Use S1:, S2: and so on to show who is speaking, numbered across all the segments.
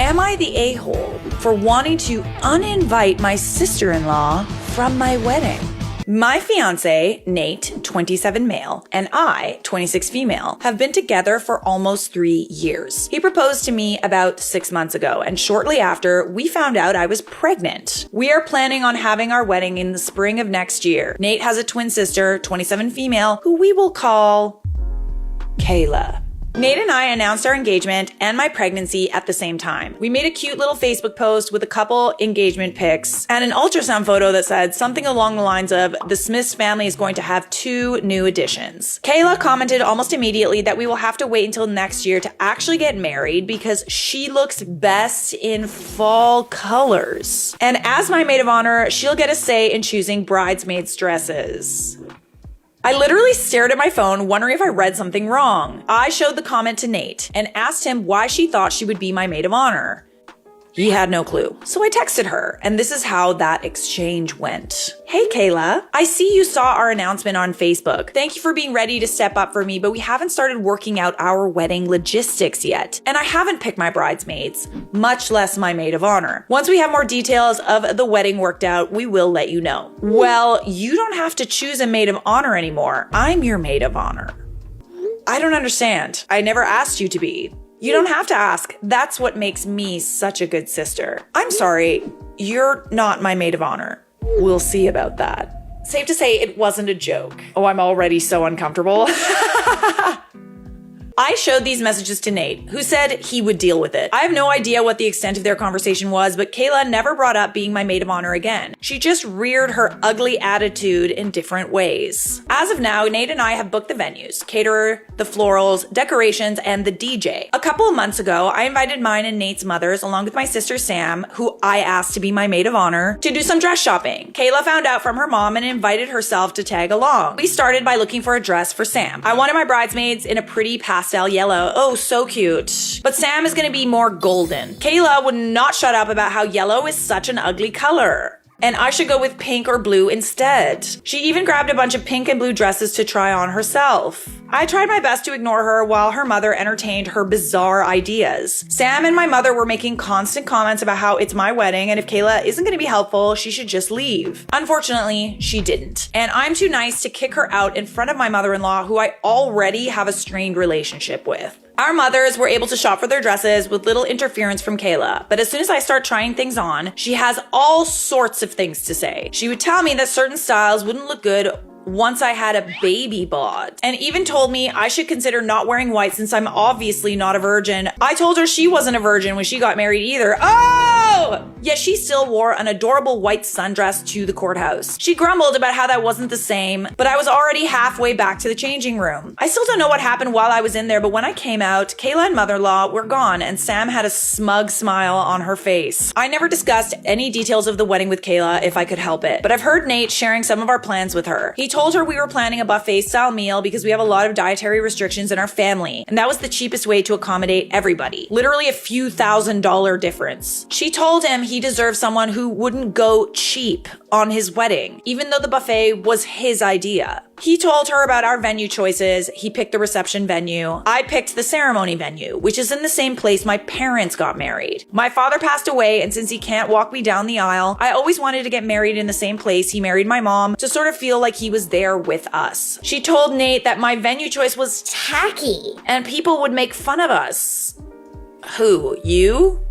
S1: Am I the a-hole for wanting to uninvite my sister-in-law from my wedding? My fiance, Nate, 27 male, and I, 26 female, have been together for almost 3 years. He proposed to me about 6 months ago, and shortly after, we found out I was pregnant. We are planning on having our wedding in the spring of next year. Nate has a twin sister, 27 female, who we will call Kayla. Nate and I announced our engagement and my pregnancy at the same time. We made a cute little Facebook post with a couple engagement pics and an ultrasound photo that said something along the lines of, the Smiths family is going to have 2 new additions. Kayla commented almost immediately that we will have to wait until next year to actually get married because she looks best in fall colors. And as my maid of honor, she'll get a say in choosing bridesmaids' dresses. I literally stared at my phone, wondering if I read something wrong. I showed the comment to Nate and asked him why she thought she would be my maid of honor. He had no clue. So I texted her, and this is how that exchange went. Hey Kayla, I see you saw our announcement on Facebook. Thank you for being ready to step up for me, but we haven't started working out our wedding logistics yet. And I haven't picked my bridesmaids, much less my maid of honor. Once we have more details of the wedding worked out, we will let you know. Well, you don't have to choose a maid of honor anymore. I'm your maid of honor. I don't understand. I never asked you to be. You don't have to ask. That's what makes me such a good sister. I'm sorry, you're not my maid of honor. We'll see about that. Safe to say it wasn't a joke. Oh, I'm already so uncomfortable. I showed these messages to Nate, who said he would deal with it. I have no idea what the extent of their conversation was, but Kayla never brought up being my maid of honor again. She just reared her ugly attitude in different ways. As of now, Nate and I have booked the venues, caterer, the florals, decorations, and the DJ. A couple of months ago, I invited mine and Nate's mothers, along with my sister Sam, who I asked to be my maid of honor, to do some dress shopping. Kayla found out from her mom and invited herself to tag along. We started by looking for a dress for Sam. I wanted my bridesmaids in a pretty pastel yellow. Oh, so cute. But Sam is gonna be more golden. Kayla would not shut up about how yellow is such an ugly color, and I should go with pink or blue instead. She even grabbed a bunch of pink and blue dresses to try on herself. I tried my best to ignore her while her mother entertained her bizarre ideas. Sam and my mother were making constant comments about how it's my wedding and if Kayla isn't going to be helpful, she should just leave. Unfortunately, she didn't. And I'm too nice to kick her out in front of my mother-in-law, who I already have a strained relationship with. Our mothers were able to shop for their dresses with little interference from Kayla, but as soon as I start trying things on, she has all sorts of things to say. She would tell me that certain styles wouldn't look good once I had a baby bod, and even told me I should consider not wearing white since I'm obviously not a virgin. I told her she wasn't a virgin when she got married either. Oh! Yet she still wore an adorable white sundress to the courthouse. She grumbled about how that wasn't the same, but I was already halfway back to the changing room. I still don't know what happened while I was in there, but when I came out, Kayla and mother-in-law were gone, and Sam had a smug smile on her face. I never discussed any details of the wedding with Kayla if I could help it, but I've heard Nate sharing some of our plans with her. He told her we were planning a buffet-style meal because we have a lot of dietary restrictions in our family, and that was the cheapest way to accommodate everybody. Literally a few $1,000s difference. She told him he deserved someone who wouldn't go cheap on his wedding, even though the buffet was his idea. He told her about our venue choices. He picked the reception venue. I picked the ceremony venue, which is in the same place my parents got married. My father passed away, and since he can't walk me down the aisle, I always wanted to get married in the same place he married my mom to sort of feel like he was there with us. She told Nate that my venue choice was tacky and people would make fun of us. Who, you?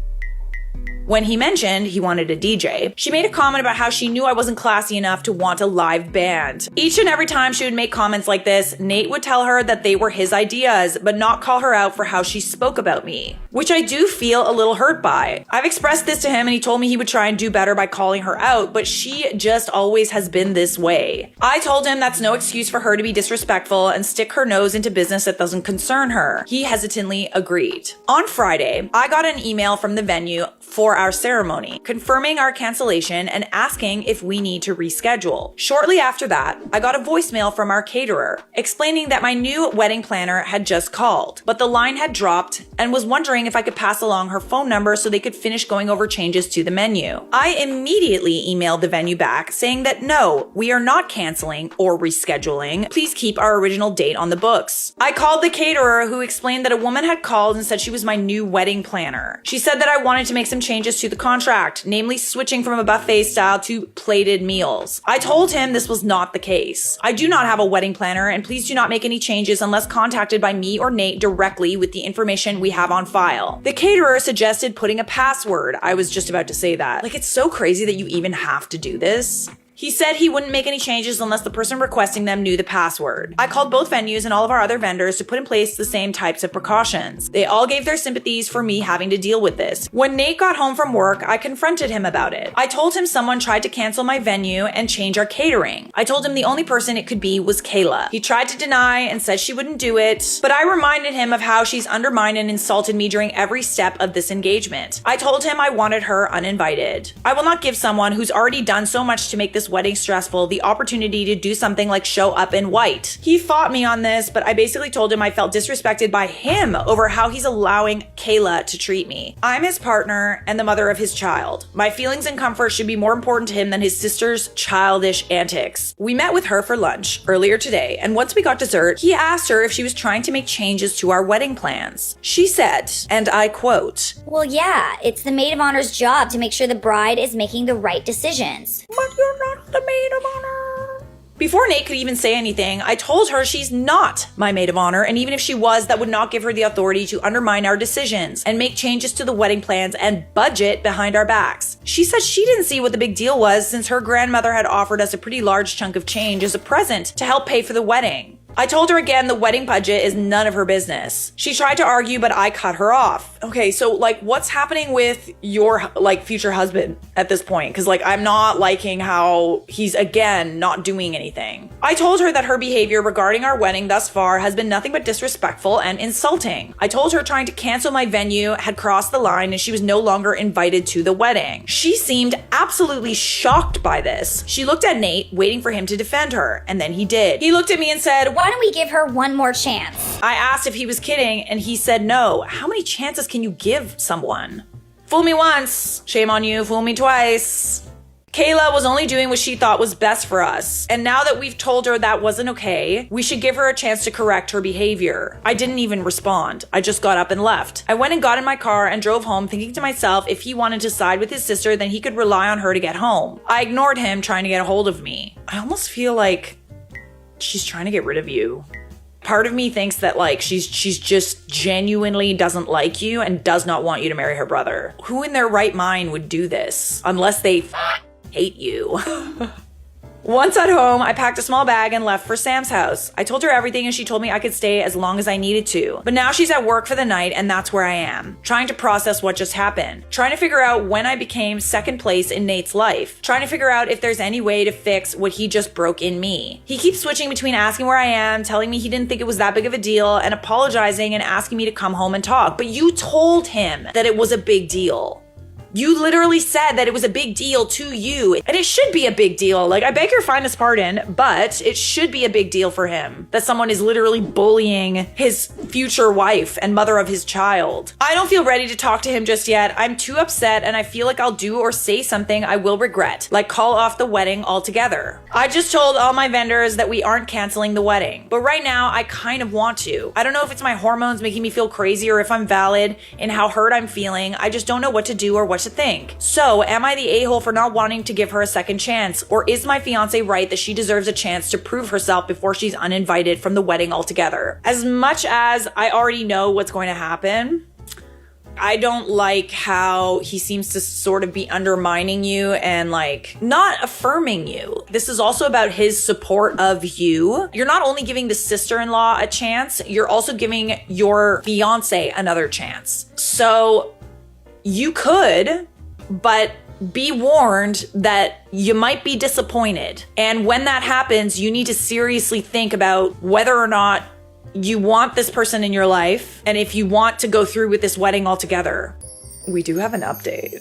S1: When he mentioned he wanted a DJ, she made a comment about how she knew I wasn't classy enough to want a live band. Each and every time she would make comments like this, Nate would tell her that they were his ideas, but not call her out for how she spoke about me, which I do feel a little hurt by. I've expressed this to him and he told me he would try and do better by calling her out, but she just always has been this way. I told him that's no excuse for her to be disrespectful and stick her nose into business that doesn't concern her. He hesitantly agreed. On Friday, I got an email from the venue 4 our ceremony, confirming our cancellation and asking if we need to reschedule. Shortly after that, I got a voicemail from our caterer explaining that my new wedding planner had just called, but the line had dropped and was wondering if I could pass along her phone number so they could finish going over changes to the menu. I immediately emailed the venue back saying that no, we are not canceling or rescheduling. Please keep our original date on the books. I called the caterer, who explained that a woman had called and said she was my new wedding planner. She said that I wanted to make some changes to the contract, namely switching from a buffet style to plated meals. I told him this was not the case. I do not have a wedding planner, and please do not make any changes unless contacted by me or Nate directly with the information we have on file. The caterer suggested putting a password. I was just about to say that. Like, it's so crazy that you even have to do this. He said he wouldn't make any changes unless the person requesting them knew the password. I called both venues and all of our other vendors to put in place the same types of precautions. They all gave their sympathies for me having to deal with this. When Nate got home from work, I confronted him about it. I told him someone tried to cancel my venue and change our catering. I told him the only person it could be was Kayla. He tried to deny and said she wouldn't do it, but I reminded him of how she's undermined and insulted me during every step of this engagement. I told him I wanted her uninvited. I will not give someone who's already done so much to make this wedding stressful the opportunity to do something like show up in white. He fought me on this, but I basically told him I felt disrespected by him over how he's allowing Kayla to treat me. I'm his partner and the mother of his child. My feelings and comfort should be more important to him than his sister's childish antics. We met with her for lunch earlier today, and once we got dessert, he asked her if she was trying to make changes to our wedding plans. She said, and I quote,
S2: "Well, yeah, it's the maid of honor's job to make sure the bride is making the right decisions."
S1: "But you're not the maid of honor." Before Nate could even say anything, I told her she's not my maid of honor, and even if she was, that would not give her the authority to undermine our decisions and make changes to the wedding plans and budget behind our backs. She said she didn't see what the big deal was since her grandmother had offered us a pretty large chunk of change as a present to help pay for the wedding. I told her again the wedding budget is none of her business. She tried to argue, but I cut her off. Okay, so what's happening with your future husband at this point? Because I'm not liking how he's again not doing anything. I told her that her behavior regarding our wedding thus far has been nothing but disrespectful and insulting. I told her trying to cancel my venue had crossed the line and she was no longer invited to the wedding. She seemed absolutely shocked by this. She looked at Nate, waiting for him to defend her, and then he did. He looked at me and said,
S2: "Why don't we give her one more chance?"
S1: I asked if he was kidding, and he said no. How many chances can you give someone? Fool me once, shame on you, fool me twice. Kayla was only doing what she thought was best for us, and now that we've told her that wasn't okay, we should give her a chance to correct her behavior. I didn't even respond. I just got up and left. I went and got in my car and drove home, thinking to myself if he wanted to side with his sister, then he could rely on her to get home. I ignored him trying to get a hold of me. I almost feel like she's trying to get rid of you. Part of me thinks that she's just genuinely doesn't like you and does not want you to marry her brother. Who in their right mind would do this unless they hate you? Once at home, I packed a small bag and left for Sam's house. I told her everything and she told me I could stay as long as I needed to. But now she's at work for the night and that's where I am. Trying to process what just happened. Trying to figure out when I became second place in Nate's life. Trying to figure out if there's any way to fix what he just broke in me. He keeps switching between asking where I am, telling me he didn't think it was that big of a deal, and apologizing and asking me to come home and talk. But you told him that it was a big deal. You literally said that it was a big deal to you, and it should be a big deal. I beg your finest pardon, but it should be a big deal for him that someone is literally bullying his future wife and mother of his child. I don't feel ready to talk to him just yet. I'm too upset, and I feel like I'll do or say something I will regret, like call off the wedding altogether. I just told all my vendors that we aren't canceling the wedding, but right now I kind of want to. I don't know if it's my hormones making me feel crazy or if I'm valid in how hurt I'm feeling. I just don't know what to do or what to think. So, am I the a-hole for not wanting to give her a second chance? Or is my fiance right that she deserves a chance to prove herself before she's uninvited from the wedding altogether? As much as I already know what's going to happen, I don't like how he seems to sort of be undermining you and not affirming you. This is also about his support of you. You're not only giving the sister-in-law a chance, you're also giving your fiance another chance. So you could, but be warned that you might be disappointed. And when that happens, you need to seriously think about whether or not you want this person in your life and if you want to go through with this wedding altogether. We do have an update.